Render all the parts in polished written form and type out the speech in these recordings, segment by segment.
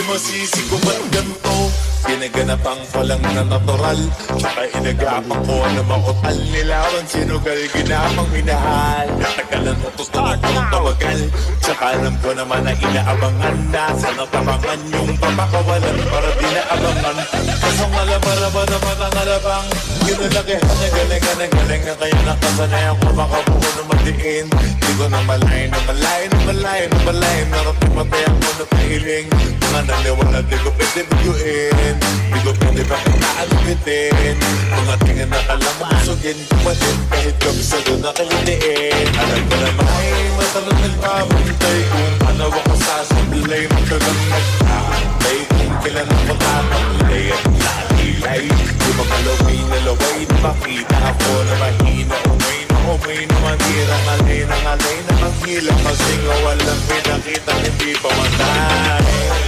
masisi ko ba't ganito? Ginaganapan ko lang na natural, tsaka inagapan ko na makutal. Nilawan sinugal, ginapang minahal. Natagalan mo totoo kong tawagal, tsaka alam ko naman na inaabangan. Nasa natabangan yung papakawalan para di naabangan. Kasong alabara ba naman ang alabang ginalakihan niya galing na kaya nakasanay ako makabuo na madiin. Di ko na malayin narating matay ako na pahiling. Mga naniwala di ko pwede biguin, di ko pwede bakit naalubitin. Mga tingin na kalang makusugin kumatin kahit kabisado na kalitiin. Alam ko na may matalong nagpapantay kung ano ako sasablay. Matagang nagtatay kung kailan ako tatamlay at natilay. Di makalaway na laway na makita ako na mahina. Umay naman hirang alay na manghilang. Kasing walang pinakita hindi pa matay.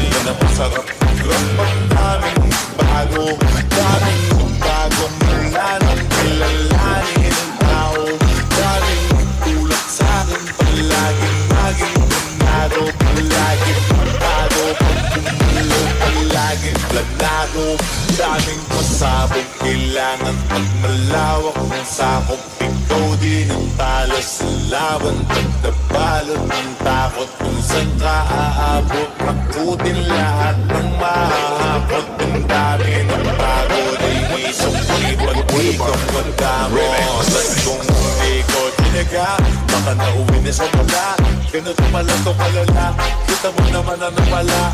Yan ang masarap ang daming bagong mula ng kilalanin ng tao. Daming tulak sa'kin palaging maging planado. Palaging pagkado, pagkumulo, palaging planado. Daming pasabog kailangan pagmalawak ng sakop. Ikaw din ang talo sa laban, pagdabalot ng takot. Kung saan ka aabot, makutin lahat ng mahahapot. Ang dami ng pagod ay isok, ikot magdamo. Kung hindi ko tinaga, baka nauwi na sa wala. Ganun malang to kalala, kita mo naman ano pala.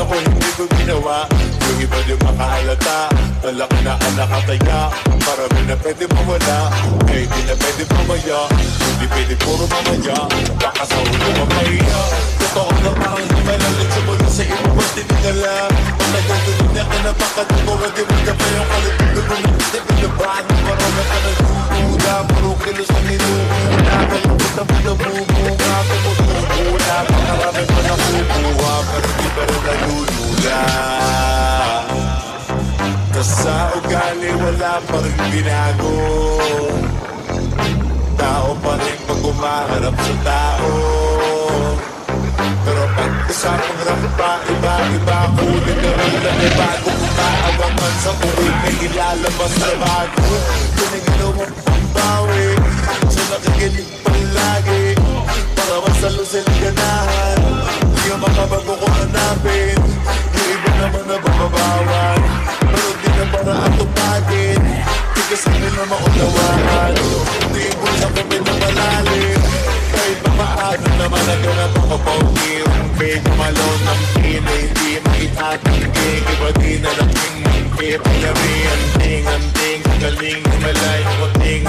Ako hindi ko ginawa, yung iba di makahalata. Malaki na nakataya, marami na pwede mawala. Kaya di na pwede mamaya, hindi pwede puro mamaya. Baka sa ulo mamaya, totoo na parang di malalit sa mula sa iyo. Ba't tinigala, matagal doon na kinapakatuko. Hindi mo na pa yung kalitulo mo na hindi pinabaan. Marami ka nagkukuda, puro kilos na nilukuda. Kalimutan mo na bumuga, tumutukuda. Makarami pa na kukuha, pero di pa rin nalulula. Sa ugali wala pa rin binago. Tao pa rin pag umaharap sa tao. Pero pag usapang rampa, iba-iba. Kulit na rin na may bago. Umaabangan sa tuwid na ilalabas na bago. Pinagalaw mong pambawi, so nakikinig palagi. Para masalo sa ganahan, hindi ka makabago ko hanapin. Yung iba naman na bababawan, pero di na para atupagin. Di kasi na maunawaan, hindi mo sa kami na malalim. Kahit pa paano naman naganap ako pauwi. Umpig malon ng pina, hindi maitatanggi. Iba di na laking mangki, palami, anting, galing, malay, kuting.